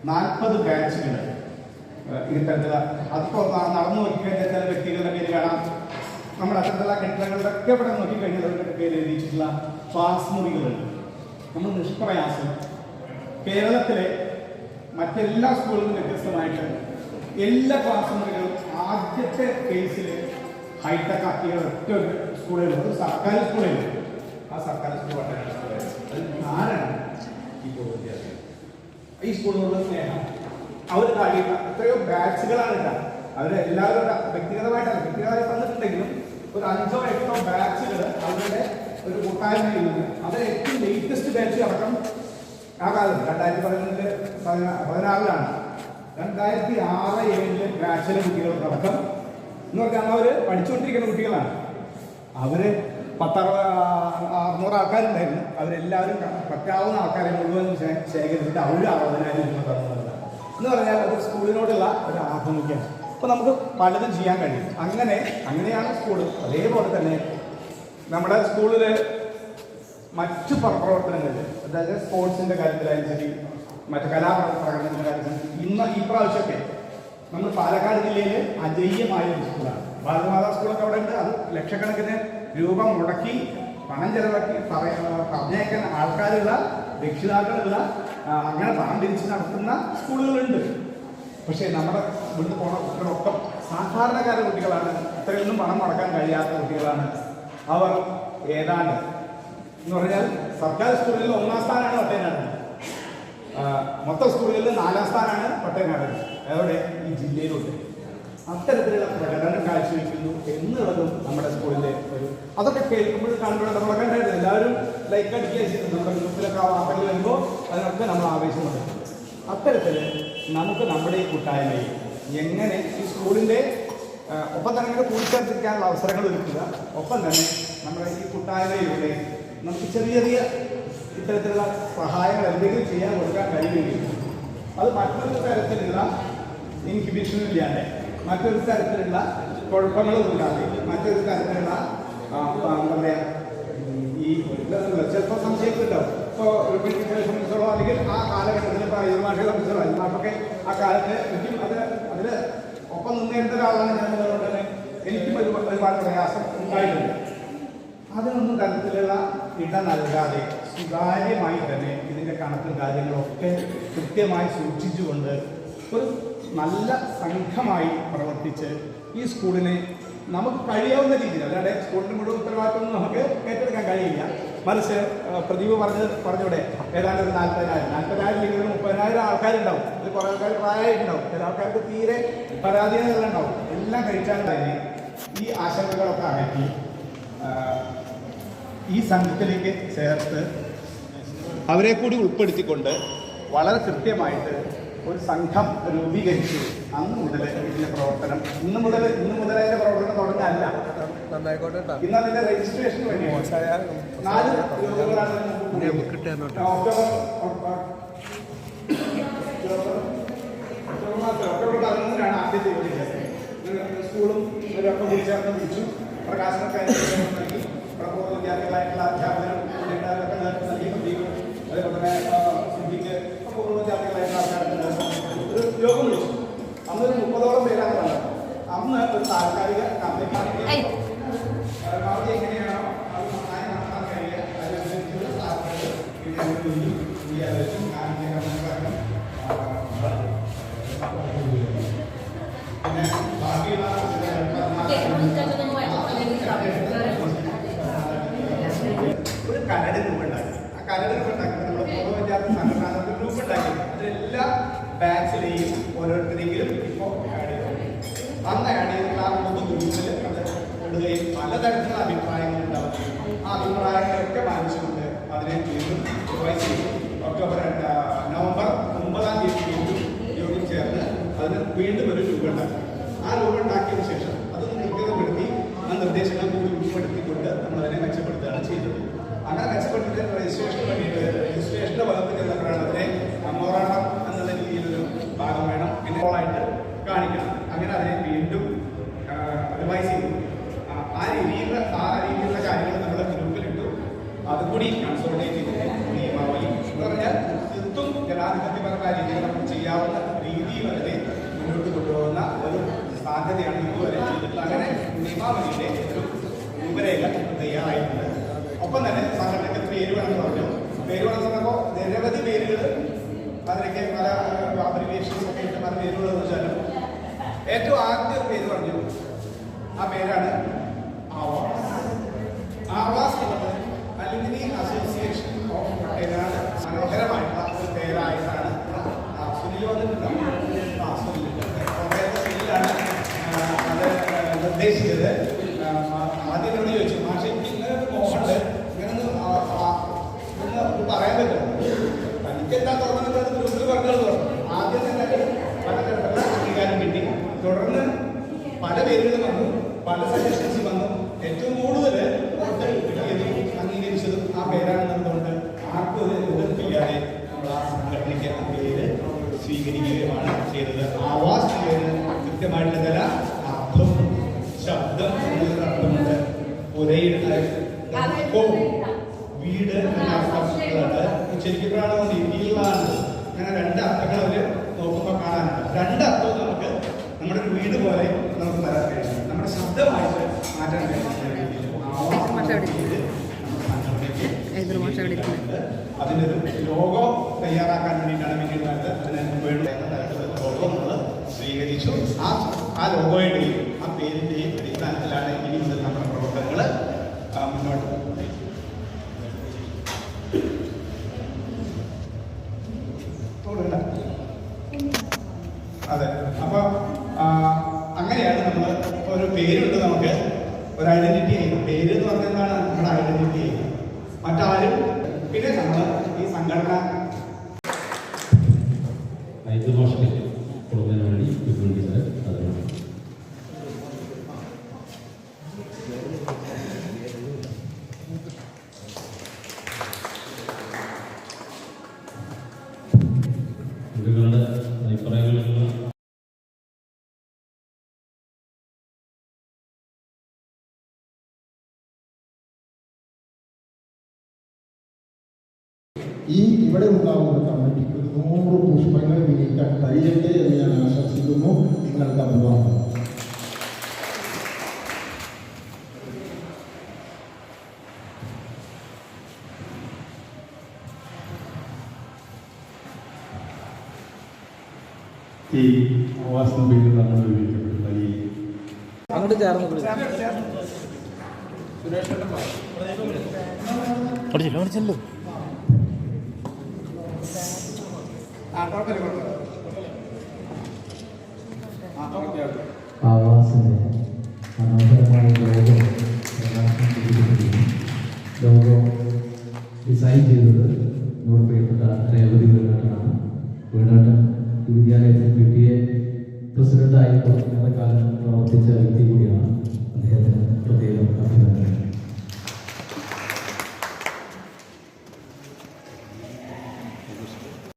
40 ബാച്ചുകൾ ഇത്തരത്തിലുള്ള അതിപ്പോൾ നടന്നു നോക്കിക്കഴിഞ്ഞാൽ ചില വ്യക്തികളുടെ പേര് കാണാം. നമ്മുടെ അത്തരത്തിലുള്ള കെട്ടിടങ്ങളുടെ ഒക്കെ ഇവിടെ നോക്കിക്കഴിഞ്ഞാൽ അവരുടെ പേര് എഴുതിയിട്ടുള്ള ക്ലാസ് മുറികളുണ്ട്. നമ്മൾ നിഷ്പ്രയാസം കേരളത്തിലെ മറ്റെല്ലാ സ്കൂളുകളും വ്യത്യസ്തമായിട്ട് എല്ലാ ക്ലാസ് മുറികളും ആദ്യത്തെ കേസിൽ ഹൈടെക് ആക്കിയ ഒറ്റ സ്കൂളുകൾ, ഒരു സർക്കാർ സ്കൂളുകൾ. ആ സർക്കാർ സ്കൂൾ ആരാണ് ഇപ്പോൾ വിദ്യാർത്ഥികൾ? ഈ സ്കൂളുകളുടെ സ്നേഹം അവർ കഴിയുക എത്രയോ ബാച്ചുകളാണ് ഇല്ല. അവരെല്ലാവരും വ്യക്തിഗതമായി തന്നിട്ടുണ്ടെങ്കിലും ഒരു 5ഓ 8ഓ ബാച്ചുകൾ അവരുടെ ഒരു കൂട്ടായ്മയിൽ നിന്ന് അത് ഏറ്റവും ലേറ്റസ്റ്റ് ബാച്ച് അടക്കം ആ കാലത്ത് 2016-ലാണ് 2006-2007 ബാച്ചിലെ കുട്ടികൾക്ക് അടക്കം എന്ന് പറഞ്ഞാൽ അവർ പഠിച്ചുകൊണ്ടിരിക്കുന്ന കുട്ടികളാണ്. അവർ 600 ആൾക്കാരുണ്ടായിരുന്നു. അവരെല്ലാവരും പറ്റാവുന്ന ആൾക്കാരെ മുഴുവൻ ശേഖരിച്ചിട്ട് അവർ 60,000 രൂപ തന്നത് എന്ന് പറഞ്ഞാൽ അത് സ്കൂളിനോടുള്ള ഒരു ആഭിമുഖ്യം. അപ്പോൾ നമുക്ക് പലതും ചെയ്യാൻ കഴിയും. അങ്ങനെയാണ് സ്കൂൾ. അതേപോലെ തന്നെ നമ്മുടെ സ്കൂളിൽ മറ്റു പ്രവർത്തനങ്ങളിൽ, അതായത് സ്പോർട്സിൻ്റെ കാര്യത്തിലായാലും ശരി, മറ്റു കലാപ്രകടനത്തിൻ്റെ കാര്യത്തിൽ ഈ പ്രാവശ്യമൊക്കെ നമ്മൾ പാലക്കാട് ജില്ലയിൽ അജയ്യമായ ഒരു സ്കൂളാണ്. ബാലമാതാ സ്കൂളൊക്കെ അവിടെ ഉണ്ട്. അത് ലക്ഷക്കണക്കിന് രൂപ മുടക്കി പണം ചെലവാക്കി പറഞ്ഞേക്കാൻ ആൾക്കാരുള്ള, രക്ഷിതാക്കളുള്ള, അങ്ങനെ പണം തിരിച്ച് നടത്തുന്ന സ്കൂളുകളുണ്ട്. പക്ഷേ നമ്മുടെ ഇവിടുന്ന് പോണ കുട്ടികളൊക്കെ സാധാരണക്കാരുടെ കുട്ടികളാണ്. ഇത്രയൊന്നും പണം മുടക്കാൻ കഴിയാത്ത കുട്ടികളാണ്. അവർ ഏതാണ്ട് എന്ന് പറഞ്ഞാൽ സർക്കാർ സ്കൂളുകളിൽ 1ാം സ്ഥാനമാണ് പട്ടേനാട്. മൊത്തം സ്കൂളുകളിൽ 4ാം സ്ഥാനമാണ് പട്ടേനാട്. അതോടെ ഈ ജില്ലയിലോട്ട് അത്തരത്തിലുള്ള പ്രകടനം കാഴ്ചവെക്കുന്നു എന്നുള്ളതും നമ്മുടെ സ്കൂളിലെ ഒരു അതൊക്കെ കേൾക്കുമ്പോൾ കാണുമ്പോൾ നമ്മളൊക്കെ ഉണ്ടായിരുന്നു. എല്ലാവരും ലൈക്ക് അടിക്കുക ചെയ്യുന്നത് നമ്മുടെ ഗ്രൂപ്പിലൊക്കെ വാർത്തകൾ വരുമ്പോൾ അതിനൊക്കെ നമ്മൾ ആവേശം വന്നിട്ടുണ്ട്. അത്തരത്തിൽ നമുക്ക് നമ്മുടെ ഈ കൂട്ടായ്മയിൽ എങ്ങനെ ഈ സ്കൂളിൻ്റെ ഒപ്പം തന്നെ കൂടിച്ചേർത്തിരിക്കാനുള്ള അവസരങ്ങൾ ഒരുക്കുക, ഒപ്പം തന്നെ നമ്മുടെ ഈ കൂട്ടായ്മയിലൂടെ നമുക്ക് ചെറിയ ചെറിയ ഇത്തരത്തിലുള്ള സഹായങ്ങൾ എന്തെങ്കിലും ചെയ്യാൻ കൊടുക്കാൻ കഴിയുമെങ്കിൽ അത് മറ്റൊരു തരത്തിലുള്ള ഇൻഹിബിഷനില്ലാതെ, മറ്റൊരു തരത്തിലുള്ള കുഴപ്പങ്ങളും ഇല്ലാതെ, മറ്റൊരു തരത്തിലുള്ള എന്താ പറയുക ഈ ചിലപ്പോൾ സംശയിക്കുന്നുണ്ടാവും. ഇപ്പോൾ റിപ്പീറ്റിനെ സംബന്ധിച്ചോളം അല്ലെങ്കിൽ ആ കാലഘട്ടത്തിൽ ഇപ്പോൾ അയ്യമാഷയെ സംബന്ധിച്ചോളം അയ്യമാഷൊക്കെ ആ കാലത്ത് എനിക്കും അതിൽ ഒപ്പം നിന്നേണ്ട ഒരാളാണ് ഞാൻ. അതുകൊണ്ട് തന്നെ എനിക്കും ഒരുപാട് പ്രയാസം ഉണ്ടായിട്ടുണ്ട്. അതിനൊന്നും തരത്തിലുള്ള ഇട നൽകാതെ സ്വകാര്യമായി തന്നെ ഇതിൻ്റെ കണക്കും കാര്യങ്ങളൊക്കെ കൃത്യമായി സൂക്ഷിച്ചുകൊണ്ട് ഒരു നല്ല സംഘമായി പ്രവർത്തിച്ച് ഈ സ്കൂളിനെ നമുക്ക് കഴിയാവുന്ന രീതിയിൽ, അല്ലാതെ സ്കൂളിൻ്റെ മുഴുവൻ ഉത്തരവാദിത്വം നമുക്ക് ഏറ്റെടുക്കാൻ കഴിയില്ല. മറിച്ച് പ്രദീപ് പറഞ്ഞൂടെ ഏതാണ്ട് ഒരു 40,000 അല്ലെങ്കിൽ 30,000 ആൾക്കാരുണ്ടാവും. അതിൽ കുറേ ആൾക്കാർ പ്രായമായിട്ടുണ്ടാവും, ചില ആൾക്കാർക്ക് തീരെ പരാധീനതകളുണ്ടാവും. എല്ലാം കഴിച്ചാൽ തന്നെ ഈ ആശങ്കകളൊക്കെ അകറ്റി ഈ സംഘത്തിലേക്ക് ചേർത്ത് അവരെ കൂടി ഉൾപ്പെടുത്തിക്കൊണ്ട് വളരെ കൃത്യമായിട്ട് ഒരു സംഘം രൂപീകരിച്ചു. അന്ന് മുതൽ ഇതിൻ്റെ പ്രവർത്തനം ഇന്ന് മുതൽ അതിൻ്റെ പ്രവർത്തനം തുടങ്ങാനല്ല, ഇന്ന് അതിൻ്റെ രജിസ്ട്രേഷന് വേണ്ടി 4 യോഗങ്ങളാണ് ഒക്ടോബർ 11-നാണ് ആദ്യത്തെ യോഗം. സ്കൂളും ഇവരൊക്കെ കൂടി ചേർന്ന് വിളിച്ചു. പ്രകാശനൊക്കെ നൽകി, പ്രബോധ വിദ്യാർത്ഥികളായിട്ടുള്ള അധ്യാപകരും നേതാക്കളൊക്കെ നേതൃത്വം നൽകി. അതേപോലെ തന്നെ സിദ്ധിക്ക് പൂർവ്വ വിദ്യാർത്ഥികളായിട്ടുള്ള ആൾക്കാർക്ക് ഒരു യോഗം വിളിച്ചു. അന്നൊരു 30ഓളം പേരാണ് കണ്ടത്. അന്ന് ഒരു താൽക്കാലിക കമ്മിറ്റി എങ്ങനെയാണോ അത് നന്നായി നടത്താൻ കഴിയുക അതിനനുസരിച്ചുള്ള സ്ഥാപനങ്ങൾ പിന്നെ ബാക്കിയുള്ള ഒരു കരട് ഗ്രൂപ്പ് ഉണ്ടാക്കി. ആ കരട് ഗ്രൂപ്പ് ഉണ്ടാക്കി നമ്മുടെ പൂർവ്വ വിദ്യാർത്ഥി സംഘടന ഗ്രൂപ്പ് ഉണ്ടാക്കി. അതിലെല്ലാ ബാച്ചിലെയും ഓരോരുത്തരെങ്കിലും ഇപ്പോൾ ആഡ് ചെയ്തു. അന്ന് ആഡ് ചെയ്തിട്ടുള്ള ആ 3 ഗ്രൂപ്പിൽ അത് ഇടുകയും പലതരത്തിലുള്ള അഭിപ്രായങ്ങൾ ഉണ്ടാവുകയും ആ അഭിപ്രായങ്ങളൊക്കെ മാനിച്ചുകൊണ്ട് അതിനെ വീണ്ടും റിവൈസ് ചെയ്തു. നവംബർ 9-ാം തീയതി വീണ്ടും യോഗം ചേർന്ന് അതിന് വീണ്ടും ഒരു രൂപ ഉണ്ടാക്കി. ആ രൂപ ഉണ്ടാക്കിയതിനു ശേഷം അതൊന്ന് കൃത്യതപ്പെടുത്തി ആ നിർദ്ദേശങ്ങൾ കൂടി ഉൾപ്പെടുത്തിക്കൊണ്ട് നമ്മളതിനെ മെച്ചപ്പെടുത്തുകയാണ് ചെയ്തത്. അങ്ങനെ മെച്ചപ്പെടുത്തിയ രജിസ്ട്രേഷന് വേണ്ടിയിട്ട് രജിസ്ട്രേഷൻ്റെ ഭാഗത്ത് ചെന്നപ്പോഴാണ് അതിനെ മെമ്മോറാണ്ടം എന്നുള്ള രീതിയിലൊരു ഭാഗം വേണം, പിന്നെ ഓളായിട്ട് കാണിക്കണം. അങ്ങനെ അതിനെ വീണ്ടും റിവൈസ് ചെയ്തു. ആ രീതിയിലുള്ള കാര്യങ്ങൾ നമ്മൾ ഗ്രൂപ്പിലിട്ടു. അതുകൂടി കൺസോൾട്ടേറ്റ് ചെയ്തിട്ട് നിയമാവലി എന്ന് പറഞ്ഞാൽ തീർത്തും ജനാധിപത്യപരമായ രീതിയിൽ നമുക്ക് ചെയ്യാവുന്ന പേര് വേണമെന്ന് പറഞ്ഞു. പേര് വേണമെന്ന് പറഞ്ഞപ്പോൾ നിരവധി പേരുകൾ, അതിനൊക്കെ പല അബ്രിവിയേഷൻസ് ഒക്കെ ഇട്ട് പല പേരുകളെന്ന് വെച്ചാലും ഏറ്റവും ആദ്യം ഒരു പേര് പറഞ്ഞു. ആ പേരാണ് ആവാസ്. ആവാസ് എന്നുള്ളത് അലുമിനി അസോസിയേഷൻ ഓഫ് വട്ടേനാട് മനോഹരമായിട്ടുള്ള ഒരു പേരായിട്ടാണ് സുനിൽ വന്നിട്ടുണ്ടാവും. സുനിലാണ് അത് നിർദ്ദേശിച്ചത്. ആദ്യം എന്നോട് ചോദിച്ചു, മാഷെ ഇങ്ങനെ ഒരു മോഹമുണ്ട്, ഇങ്ങനെ ഒന്ന് പറയാൻ പറ്റുമോ? എനിക്കെന്താ തോന്നുന്നത് ഗ്രൂപ്പിൽ പറഞ്ഞത്. ആദ്യം തന്നെ പല അംഗീകാരം കിട്ടി. തുടർന്ന് പല പേരുകൾ വന്നു, പല സജഷൻസ് വന്നു. ഏറ്റവും കൂടുതൽ വോട്ട് കിട്ടിയതും അംഗീകരിച്ചതും ആ പേരാണെന്നതുകൊണ്ട് ആർക്കും ഒരു എതിർപ്പില്ലാതെ നമ്മൾ ആ സംഘടനയ്ക്ക് ആ പേര് സ്വീകരിക്കുകയുമാണ് ചെയ്തത്. ആവാസ് പേര് കൃത്യമായിട്ടുള്ള ചില അർത്ഥം, ശബ്ദം എന്നൊരു അർത്ഥമുണ്ട്. പുരയുടെ വീട് എന്ന അർത്ഥങ്ങളുണ്ട്. ശരിക്കുമ്പോഴാണ് രീതിയിലാണ് അങ്ങനെ രണ്ട് അർത്ഥങ്ങൾ അവർ നോക്കുമ്പോൾ കാണാനുണ്ട്. രണ്ട് അർത്ഥവും നമുക്ക് നമ്മുടെ ഒരു വീട് പോലെ നമുക്ക് തരാൻ കഴിയും. നമ്മുടെ ശബ്ദമായിട്ട് മാറ്റാൻ കഴിയും. അതിൻ്റെ ഒരു ലോഗോ തയ്യാറാക്കാൻ വേണ്ടിയിട്ടാണ് പിന്നീട് അതിന് വേണ്ട ലോഗോ നമ്മൾ സ്വീകരിച്ചു. ആ ലോഗോയുടെയും ആ പേരിൻ്റെയും അടിസ്ഥാനത്തിലാണ് ഇനി മുതൽ നമ്മുടെ പ്രവർത്തനങ്ങൾ മുന്നോട്ട് പോകുന്നത്. അതെ, അപ്പൊ അങ്ങനെയാണ് നമ്മൾ ഇപ്പോൾ ഒരു പേരുണ്ട്, നമുക്ക് ഒരു ഐഡന്റിറ്റി. പേര് എന്ന് പറഞ്ഞാൽ എന്താണ്? നമ്മുടെ ഐഡന്റിറ്റി. മറ്റാരും പിന്നെ നമ്മൾ ഈ സംഘടന ഈ ഇവിടെ ഉണ്ടാകുന്ന കമ്മിറ്റിക്ക് 100 പുഷ്പങ്ങൾ വിരിക്കാൻ കഴിയട്ടെ എന്ന് ഞാൻ ആശംസിക്കുന്നു. നിങ്ങൾക്ക് അഭിവാദം. ഈ ആവാസിന് പേരിൽ നമ്മൾ വിളിക്കപ്പെട്ട ഈ അങ്ങോട്ട് ചേർന്ന് ചെല്ലു. ആവാസിന്റെ മനോഹരമായ ലോഗോ ഡിസൈൻ ചെയ്തത് നമ്മുടെ പ്രിയപ്പെട്ട രേവതി വേണാട്ടനാണ്. വേണാട്ടൻ ഈ വിദ്യാലയത്തിൽ PTA പ്രസിഡന്റായി കുറഞ്ഞ കാലം പ്രവർത്തിച്ച വ്യക്തി